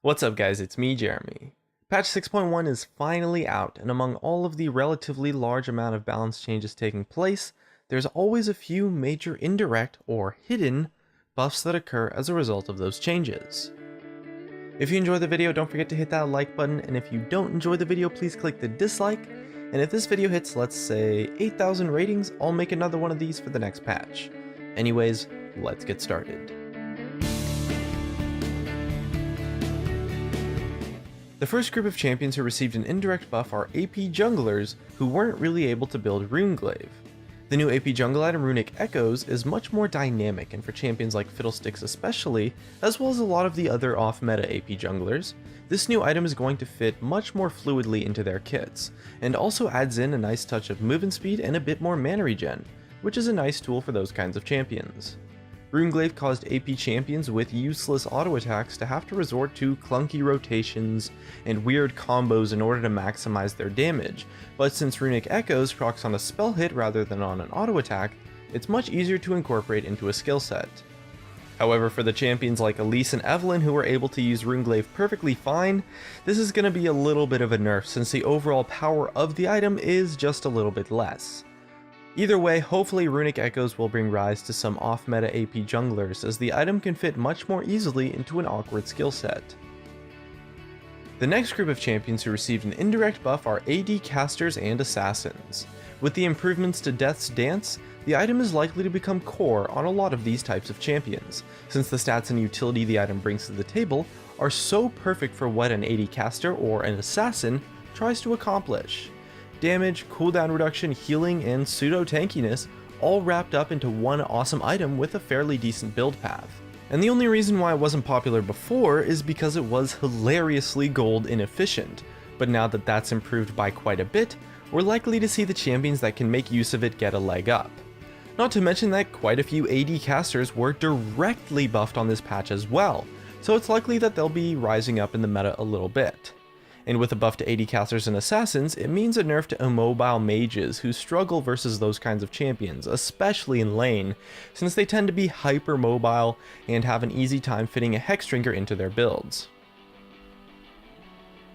What's up guys, it's me Jeremy. Patch 6.1 is finally out, and among all of the relatively large amount of balance changes taking place, there's always a few major indirect or hidden buffs that occur as a result of those changes. If you enjoyed the video, don't forget to hit that like button, and if you don't enjoy the video, please click the dislike, and if this video hits, let's say, 8,000 ratings, I'll make another one of these for the next patch. Anyways, let's get started. The first group of champions who received an indirect buff are AP junglers who weren't really able to build Runeglaive. The new AP jungle item Runic Echoes is much more dynamic, and for champions like Fiddlesticks especially, as well as a lot of the other off-meta AP junglers, this new item is going to fit much more fluidly into their kits, and also adds in a nice touch of movement speed and a bit more mana regen, which is a nice tool for those kinds of champions. Runeglaive caused AP champions with useless auto attacks to have to resort to clunky rotations and weird combos in order to maximize their damage, but since Runic Echoes procs on a spell hit rather than on an auto attack, it's much easier to incorporate into a skill set. However, for the champions like Elise and Evelynn who are able to use Runeglaive perfectly fine, this is going to be a little bit of a nerf since the overall power of the item is just a little bit less. Either way, hopefully Runic Echoes will bring rise to some off-meta AP junglers, as the item can fit much more easily into an awkward skill set. The next group of champions who received an indirect buff are AD casters and assassins. With the improvements to Death's Dance, the item is likely to become core on a lot of these types of champions, since the stats and utility the item brings to the table are so perfect for what an AD caster or an assassin tries to accomplish. Damage, cooldown reduction, healing, and pseudo-tankiness all wrapped up into one awesome item with a fairly decent build path. And the only reason why it wasn't popular before is because it was hilariously gold inefficient, but now that that's improved by quite a bit, we're likely to see the champions that can make use of it get a leg up. Not to mention that quite a few AD casters were directly buffed on this patch as well, so it's likely that they'll be rising up in the meta a little bit. And with a buff to AD casters and assassins, it means a nerf to immobile mages who struggle versus those kinds of champions, especially in lane, since they tend to be hyper mobile and have an easy time fitting a Hexdrinker into their builds.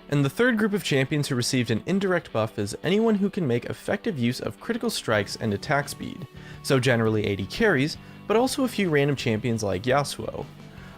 And the third group of champions who received an indirect buff is anyone who can make effective use of critical strikes and attack speed, so generally AD carries, but also a few random champions like Yasuo.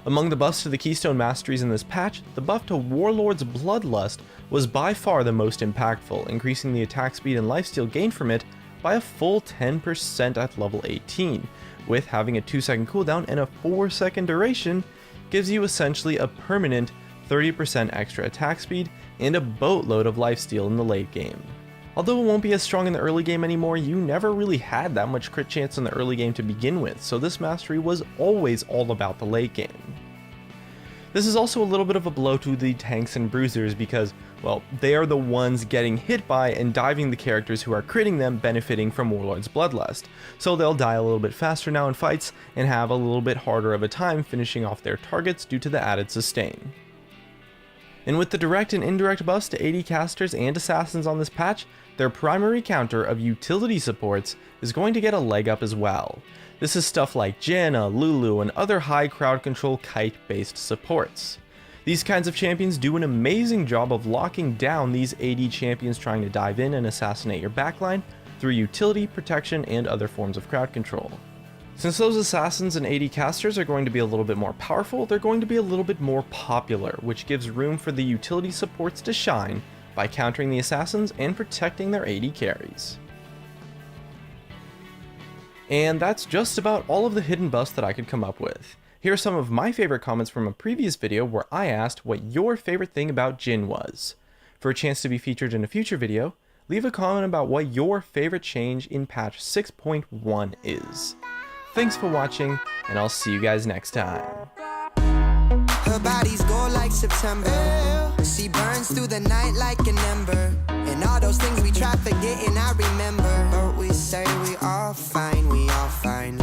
Among the buffs to the Keystone Masteries in this patch, the buff to Warlord's Bloodlust was by far the most impactful, increasing the attack speed and lifesteal gained from it by a full 10% at level 18, with having a 2-second cooldown and a 4-second duration, gives you essentially a permanent 30% extra attack speed and a boatload of lifesteal in the late game. Although it won't be as strong in the early game anymore, you never really had that much crit chance in the early game to begin with, so this mastery was always all about the late game. This is also a little bit of a blow to the tanks and bruisers because, well, they are the ones getting hit by and diving the characters who are critting them, benefiting from Warlord's Bloodlust, so they'll die a little bit faster now in fights and have a little bit harder of a time finishing off their targets due to the added sustain. And with the direct and indirect buffs to AD casters and assassins on this patch, their primary counter of utility supports is going to get a leg up as well. This is stuff like Janna, Lulu, and other high crowd control kite-based supports. These kinds of champions do an amazing job of locking down these AD champions trying to dive in and assassinate your backline through utility, protection, and other forms of crowd control. Since those assassins and AD casters are going to be a little bit more powerful, they're going to be a little bit more popular, which gives room for the utility supports to shine by countering the assassins and protecting their AD carries. And that's just about all of the hidden buffs that I could come up with. Here are some of my favorite comments from a previous video where I asked what your favorite thing about Jhin was. For a chance to be featured in a future video, leave a comment about what your favorite change in patch 6.1 is. Thanks for watching, and I'll see you guys next time. Her body's gold like September. She burns through the night like an ember. And all those things we try forgetting, I remember. But we say we all fine, we all fine.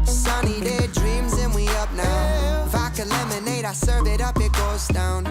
Sunny day dreams and we up now. Vodka lemonade, I serve it up, it goes down.